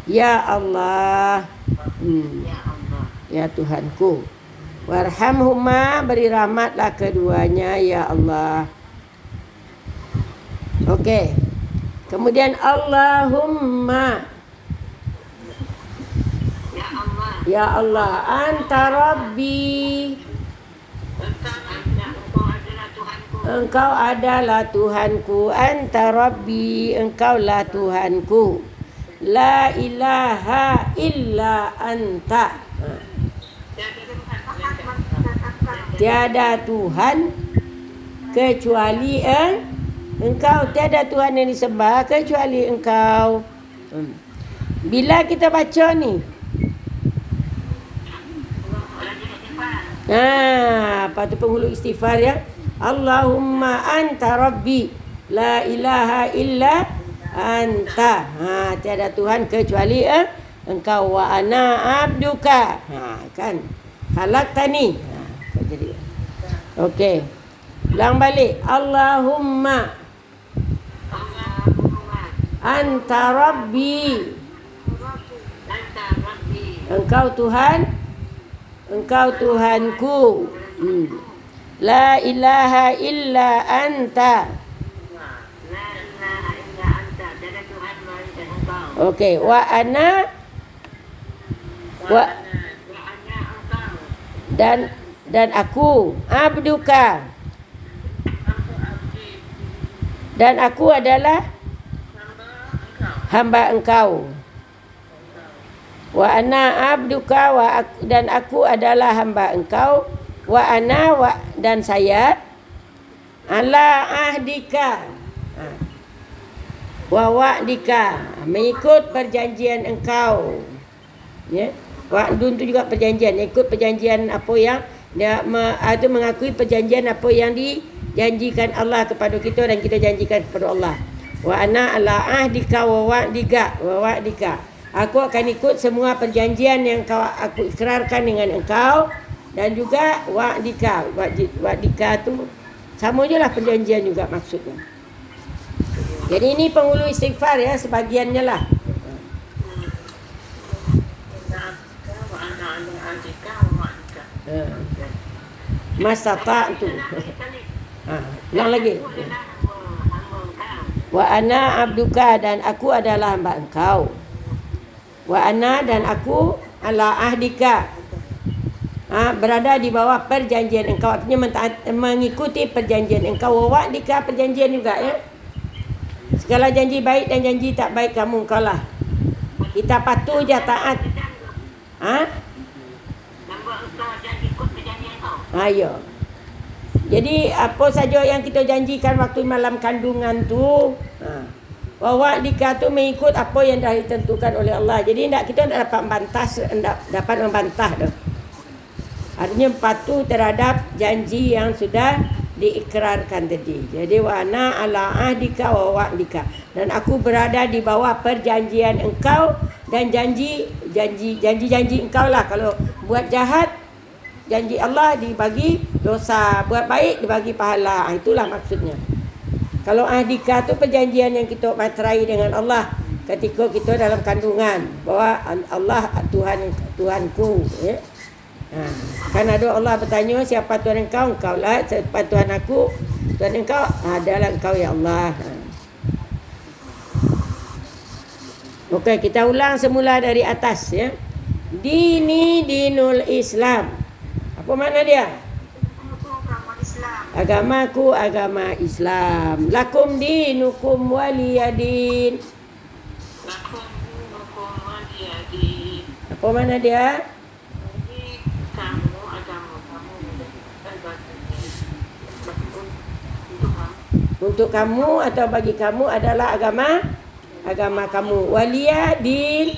S1: ya Allah. Ya Tuhanku. Warhamhuma, beri rahmatlah keduanya ya Allah. Okey. Kemudian Allahumma ya Allah anta rabbi, engkau adalah Tuhanku. Anta rabbi, engkaulah Tuhanku. La ilaha illa anta, tiada Tuhan kecuali engkau. Tiada Tuhan yang disembah kecuali engkau. Bila kita baca ni, apa tu penghulu istighfar ya. Allahumma anta rabbi la ilaha illa anta, tiada Tuhan kecuali engkau. Wa ana abduka, kan khalaqtani. Jadi okey, ulang balik. Allahumma anta rabbi, engkau Tuhan, engkau Tuhanku. La ilaha illa anta. Okey, wa ana dan aku abduka, dan aku adalah hamba engkau. Wa ana abduka dan aku adalah hamba engkau. Wa ana dan saya ala ahdika wa wa'dika, mengikut perjanjian engkau ya. Wa'dun tu juga perjanjian, ikut perjanjian apa yang dia ada, mengakui perjanjian apa yang dijanjikan Allah kepada kita dan kita janjikan kepada Allah. Wa ana ala ahdika wa wa'dika. Aku akan ikut semua perjanjian yang aku ikrarkan dengan engkau, dan juga wa'dika. Wa'dika tu sama je lah, perjanjian juga maksudnya. Jadi ini penghulu istighfar ya, sebagiannya lah. Masata tu. Ulang lagi. Wa ana abduka, dan aku adalah hamba engkau. Wa ana, dan aku ala ahdika, berada di bawah perjanjian engkau, artinya mengikuti perjanjian engkau. Wa wa'dika, perjanjian juga ya. Segala janji baik dan janji tak baik kamu engkau lah. Kita patuh je, taat. Ayo. Jadi apa saja yang kita janjikan waktu malam kandungan tu, wa dika tu mengikut apa yang dah ditentukan oleh Allah. Jadi kita tak dapat membantah dah. Artinya patuh terhadap janji yang sudah diikrarkan tadi. Jadi wa ana ala ahdika wa wa'dika, dan aku berada di bawah perjanjian engkau dan janji engkau lah. Kalau buat jahat, janji Allah dibagi dosa, buat baik dibagi pahala. Itulah maksudnya. Kalau ahdika tu perjanjian yang kita materai dengan Allah ketika kita dalam kandungan, bahwa Allah Tuhanku ya. Kan ada Allah bertanya, siapa Tuhan engkau? Engkau lah. Siapa Tuhan aku? Tuhan engkau adalah engkau ya Allah. Okey, kita ulang semula dari atas ya. Dinul Islam. Apa makna dia? Agamaku agama Islam. Lakum dinukum waliyadin. Apa makna dia? Untuk kamu atau bagi kamu adalah agama kamu. Waliyadin.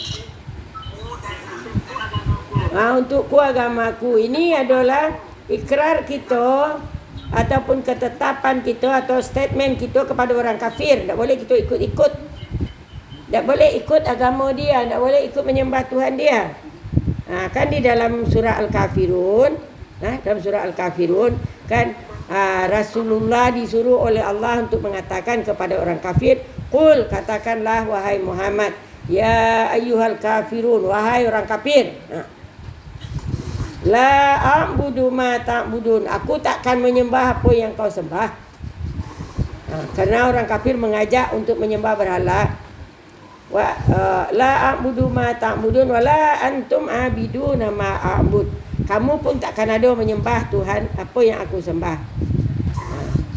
S1: Untukku agamaku. Ini adalah ikrar kita ataupun ketetapan kita atau statement kita kepada orang kafir. Tak boleh kita ikut-ikut. Tak boleh ikut agama dia, tak boleh ikut menyembah Tuhan dia. Kan di dalam surah Al-Kafirun, dalam surah Al-Kafirun kan Rasulullah disuruh oleh Allah untuk mengatakan kepada orang kafir, qul, katakanlah wahai Muhammad, ya ayyuhal kafirun, wahai orang kafir, la a'budu ma ta'budun, aku takkan menyembah apa yang kau sembah. Karena orang kafir mengajak untuk menyembah berhala. La a'budu ma ta'budun wala antum abiduna ma a'bud. Kamu pun takkan ada menyembah Tuhan apa yang aku sembah.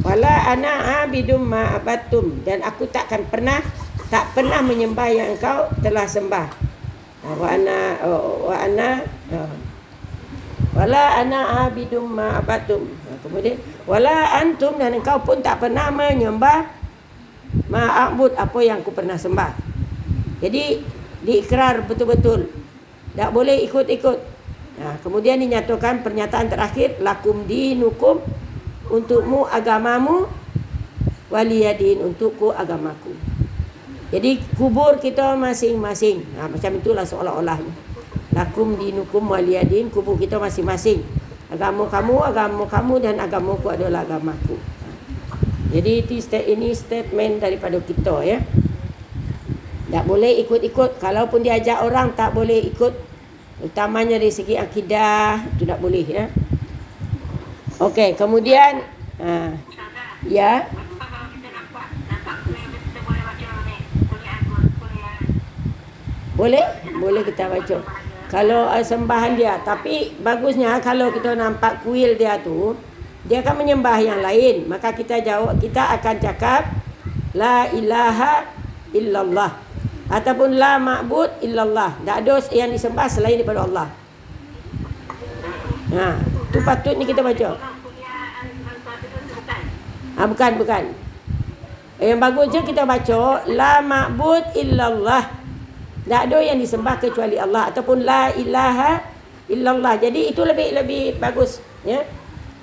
S1: Wala ana abidum ma abattum, dan aku tak pernah menyembah yang engkau telah sembah. Wala ana abidum ma abattum. Kemudian wala antum, dan engkau pun tak pernah menyembah ma'abud apa yang aku pernah sembah. Jadi diikrar betul-betul. Tak boleh ikut-ikut. Kemudian dinyatakan pernyataan terakhir, lakum dinukum, untukmu agamamu, waliyadin, untukku agamaku. Jadi kubur kita masing-masing. Macam itulah seolah-olah. Lakum dinukum waliyadin, kubur kita masing-masing. Agama kamu dan agamaku adalah agamaku. Jadi ini statement daripada kita ya. Tak boleh ikut-ikut. Kalaupun diajak orang, tak boleh ikut. Utamanya dari segi akidah, itu tak boleh ya. Okey, kemudian ya. Boleh kita baca. Kalau sembahan dia, tapi bagusnya kalau kita nampak kuil dia tu, dia akan menyembah yang lain, maka kita akan cakap la ilaha illallah. Ataupun la ma'bud illallah. Tak ada yang disembah selain daripada Allah. Tu patut ni kita baca. Bukan. Yang bagusnya kita baca la ma'bud illallah. Tak ada yang disembah kecuali Allah, ataupun la ilaha illallah. Jadi itu lebih bagus ya.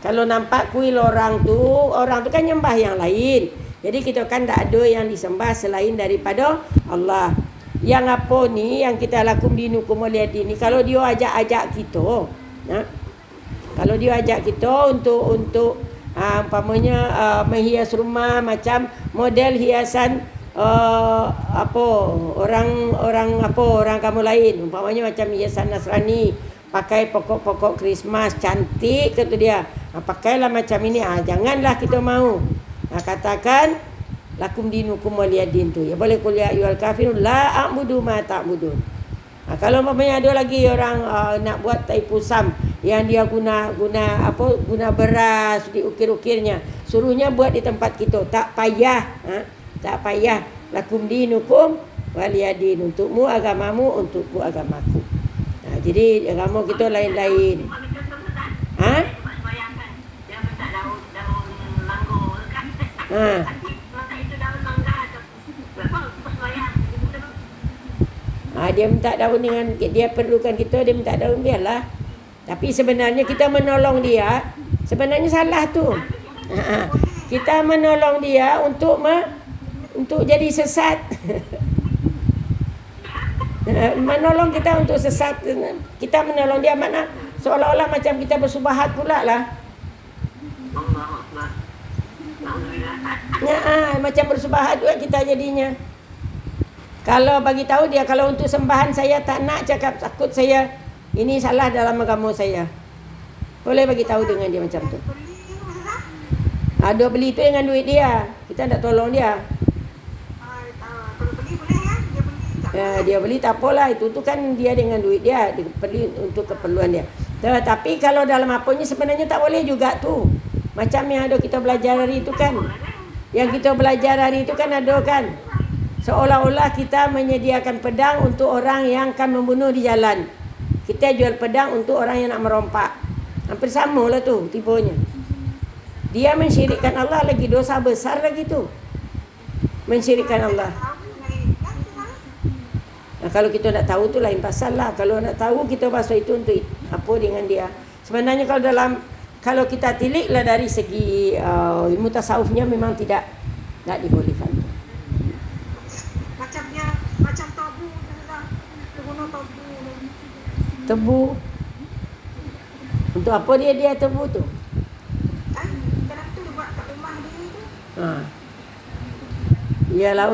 S1: Kalau nampak kuil orang tu kan nyembah yang lain. Jadi kita kan tak ada yang disembah selain daripada Allah. Yang apa ni, yang kita lakum dinukum waliyadin ni, kalau dia ajak-ajak kita, kalau dia ajak kita untuk umpamanya menghias rumah macam model hiasan orang kamu lain, umpamanya macam hiasan Nasrani, pakai pokok-pokok Christmas cantik kata dia, pakailah macam ini, janganlah kita mau. Katakan lakum dinukum waliyadin tu, ya boleh kuliah ayyuhal kafirun la a'budu ma ta'budun. Kalau umpamanya ada lagi orang nak buat taipusam yang dia guna beras diukir-ukirnya, suruhnya buat di tempat kita, tak payah, tak payah. Lakum dinukum waliyadin, untukmu agamamu, untukku agamaku. Jadi agama kita lain-lain. Dia minta daun dengan dia perlukan kita, dia minta daun, biarlah. Tapi sebenarnya kita menolong dia, sebenarnya salah tu. Kita menolong dia untuk jadi sesat. Menolong kita untuk sesat. Kita menolong dia mana seolah-olah macam kita bersubahat pula lah. Macam bersubahat juga kita jadinya. Kalau bagi tahu dia, kalau untuk sembahan saya tak nak cakap, takut saya ini salah dalam agama saya, boleh bagi tahu dengan dia macam tu. Dia beli tu dengan duit dia, kita tak tolong dia. Dia beli tak apalah, itu kan dia dengan duit dia beli untuk keperluan dia. Tapi kalau dalam apanya sebenarnya tak boleh juga tu. Macam yang ada kita belajar hari itu kan, yang kita belajar hari itu kan ada kan, seolah-olah kita menyediakan pedang untuk orang yang akan membunuh di jalan. Kita jual pedang untuk orang yang nak merompak. Hampir sama lah tu tipenya. Dia mensyirikkan Allah, lagi dosa besar lagi tu, mensyirikkan Allah. Kalau kita nak tahu tu lain pasal lah. Kalau nak tahu kita bahasa itu untuk apa dengan dia. Sebenarnya kalau kita tiliklah dari segi ilmu tasawufnya, memang tidak dibolehkan.
S2: Macam tabu lah.
S1: Tebu. Untuk apa dia tebu tu?
S2: Kadang tu dia buat kat rumah dia tu.
S1: Ialah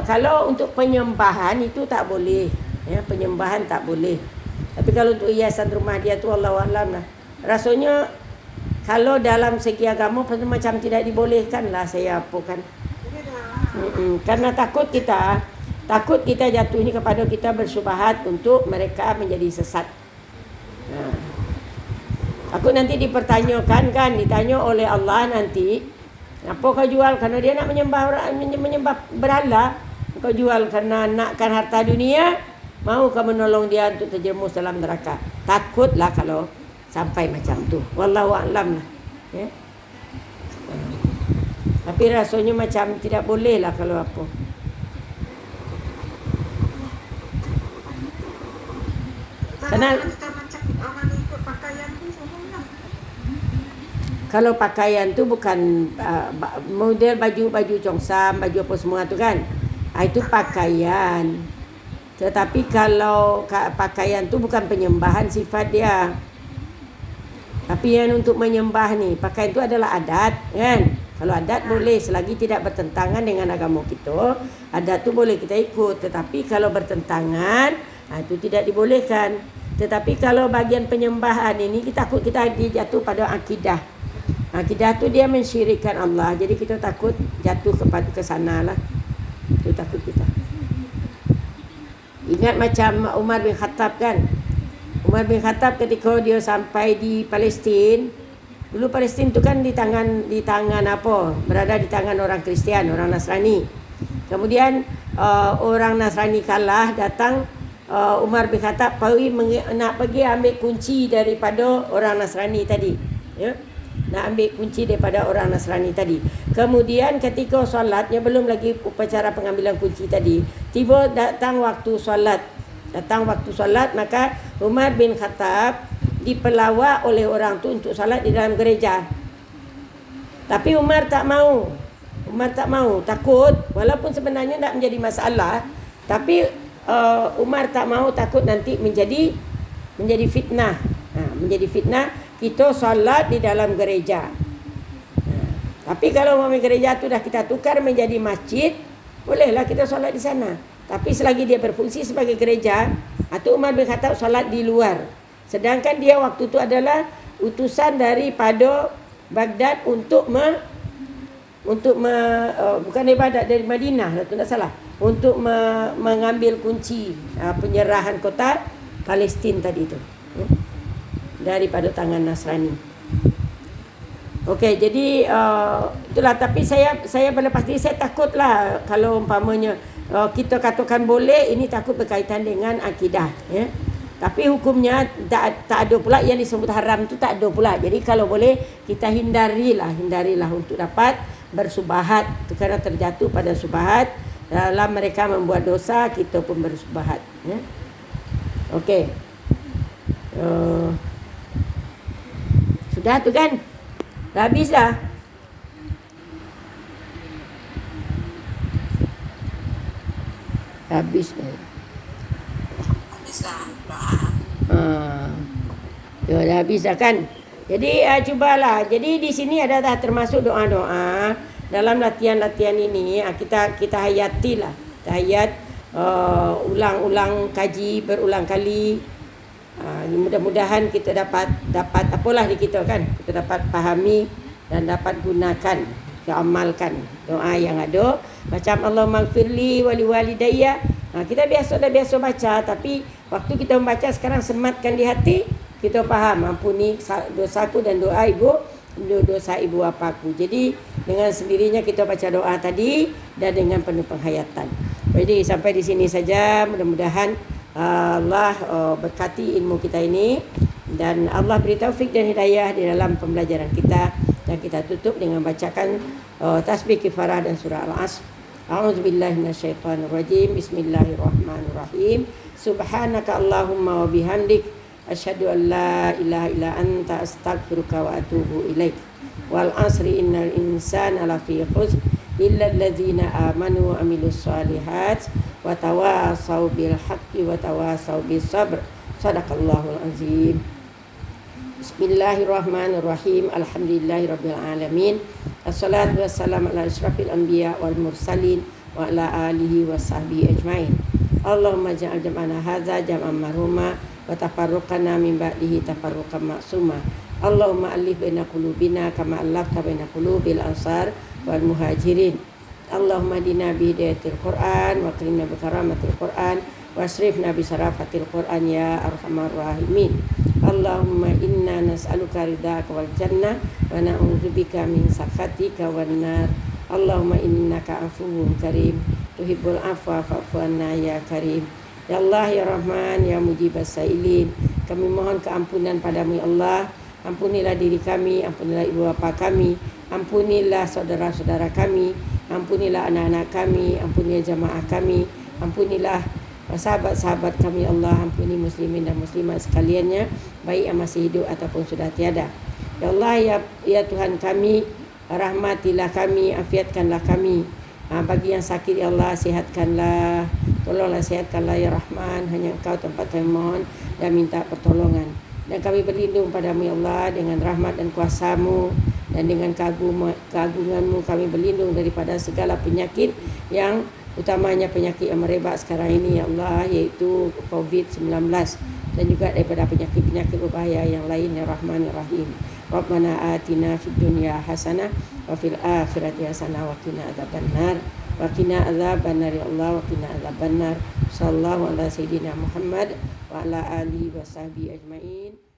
S1: kalau untuk penyembahan itu tak boleh. Ya, penyembahan tak boleh. Tapi kalau untuk hiasan rumah dia tu Allahualam lah. Rasanya kalau dalam segi agama macam tidak dibolehkan lah, saya apakan. Karena takut kita jatuhnya kepada kita bersyubhat untuk mereka menjadi sesat. Takut nanti dipertanyakan kan, ditanya oleh Allah nanti, apa kau jual kerana dia nak menyembah berhala? Kau jual kerana nakkan harta dunia, mau kau menolong dia untuk terjerumus dalam neraka? Takutlah kalau sampai macam tu. Wallahu a'lam lah. Ya. Tapi rasanya macam tidak boleh lah kalau apa. Kalau pakaian tu bukan model baju congsam, baju apa semua tu kan, itu pakaian. Tetapi kalau pakaian tu bukan penyembahan sifat dia. Tapi yang untuk menyembah ni, pakaian tu adalah adat kan. Kalau adat boleh selagi tidak bertentangan dengan agama kita, adat tu boleh kita ikut. Tetapi kalau bertentangan, itu tidak dibolehkan. Tetapi kalau bagian penyembahan ini, kita takut kita jatuh pada akidah. Akidah tu dia mensyirikkan Allah. Jadi kita takut jatuh ke sana lah. Itu takut kita. Ingat macam Umar bin Khattab kan. Umar bin Khattab ketika dia sampai di Palestin. Dulu Palestin tu kan di tangan apa? Berada di tangan orang Kristian, orang Nasrani. Kemudian orang Nasrani kalah, datang Umar bin Khattab nak pergi ambil kunci daripada orang Nasrani tadi. Ya. Nak ambil kunci daripada orang Nasrani tadi. Kemudian ketika solatnya, belum lagi upacara pengambilan kunci tadi, tiba datang waktu solat. Maka Umar bin Khattab dipelawak oleh orang tu untuk solat di dalam gereja. Tapi Umar tak mau. Umar tak mau, takut. Walaupun sebenarnya tak menjadi masalah, tapi Umar tak mau, takut nanti menjadi fitnah. Menjadi fitnah kita solat di dalam gereja. Tapi kalau gereja tu dah kita tukar menjadi masjid, bolehlah kita solat di sana. Tapi selagi dia berfungsi sebagai gereja, atau Umar bin Khattab solat di luar. Sedangkan dia waktu itu adalah utusan daripada Baghdad bukan ibadat dari Madinah, itu tak salah, untuk mengambil kunci penyerahan kota Palestin tadi itu daripada tangan Nasrani. Okey, jadi itulah. Tapi saya pada pasti saya takutlah kalau umpamanya kita katakan boleh, ini takut berkaitan dengan akidah, ya. Tapi hukumnya tak ada pula yang disebut haram tu, tak ada pula. Jadi kalau boleh kita hindarilah untuk dapat bersubahat, kerana terjatuh pada subahat dalam mereka membuat dosa, kita pun bersubahat, ya. Okey. Sudah tu kan? Dah habis dah. Habis dah. Dah habis dah kan. Jadi cubalah. Jadi di sini ada dah termasuk doa-doa dalam latihan-latihan ini. Kita hayatilah. Kita hayat, ulang-ulang kaji berulang kali. Mudah-mudahan kita dapat apalah di kita kan. Kita dapat fahami dan dapat gunakan, kita amalkan doa yang ada. Macam Allahumma gfirli wali walidayya. Kita biasa baca, tapi waktu kita membaca sekarang sematkan di hati, kita faham, ampuni dosaku dan dosa ibu bapaku. Jadi dengan sendirinya kita baca doa tadi dan dengan penuh penghayatan. Jadi sampai di sini saja. Mudah-mudahan Allah berkati ilmu kita ini dan Allah beri taufik dan hidayah di dalam pembelajaran kita. Dan kita tutup dengan bacakan tasbih kifarah dan surah Al-Asr. A'udzubillahi minasyaitonirrajim. Bismillahirrahmanirrahim. Subhanaka Allahumma wa bihamdik, asyhadu an la ilaha illa anta, astaghfiruka wa atubu ilaik. Wal asri innal insana lafi khusr illa allazina amanu wa amilus solihat wa tawasaw bil haqqi wa tawasaw bis sabr. Shadaqallahul azim. Bismillahirrahmanirrahim. Alhamdulillahirabbil alamin. Assalatu wassalamu ala asyrafil anbiya wal mursalin wa ala alihi wa sahbihi ajmain. Allahumma ja'al jam'ana hadza jam'an marhuma wa tafarruqana min ba'dihi tafarruqan ma'suma. Allahumma alif baina qulubina kama allafta baina qulubil ansar wal muhajirin. Allahumma dina bi hidayatil Qur'an wa qina bi karamatil Qur'an wasrifna bi sarafatil Qur'an ya arhamar rahimin. Allahumma inna nas'aluka ridhaka wal jannah wa na'udzubika min sakhatika wan nar. Allahumma innaka afuwwun karim tuhibbul afwa fa'fu anna ya karim. Ya Allah ya Rahman ya mujibas sailin, kami mohon keampunan padamu ya Allah. Ampunilah diri kami, ampunilah ibu bapa kami, ampunilah saudara-saudara kami, ampunilah anak-anak kami, ampunilah jamaah kami, ampunilah sahabat-sahabat kami Allah, ampuni muslimin dan muslimat sekaliannya, baik yang masih hidup ataupun sudah tiada. Ya Allah ya Tuhan kami, rahmatilah kami, afiatkanlah kami. Bagi yang sakit ya Allah, sihatkanlah, tolonglah sihatkanlah ya Rahman. Hanya Engkau tempat kami mohon dan minta pertolongan. Dan kami berlindung padamu ya Allah dengan rahmat dan kuasa-Mu, dan dengan keagungan-Mu kami berlindung daripada segala penyakit, yang utamanya penyakit yang merebak sekarang ini ya Allah, yaitu COVID-19, dan juga daripada penyakit-penyakit berbahaya yang lain ya Rahman ya Rahim. Rabbana atina fid dunya hasanah wa fil akhirati hasanah wa qina adzabannar. Wa qina adzabannar ya Allah, wa qina adzabannar. Sallallahu ala sayyidina Muhammad wa ala alihi wa sahbihi ajmain.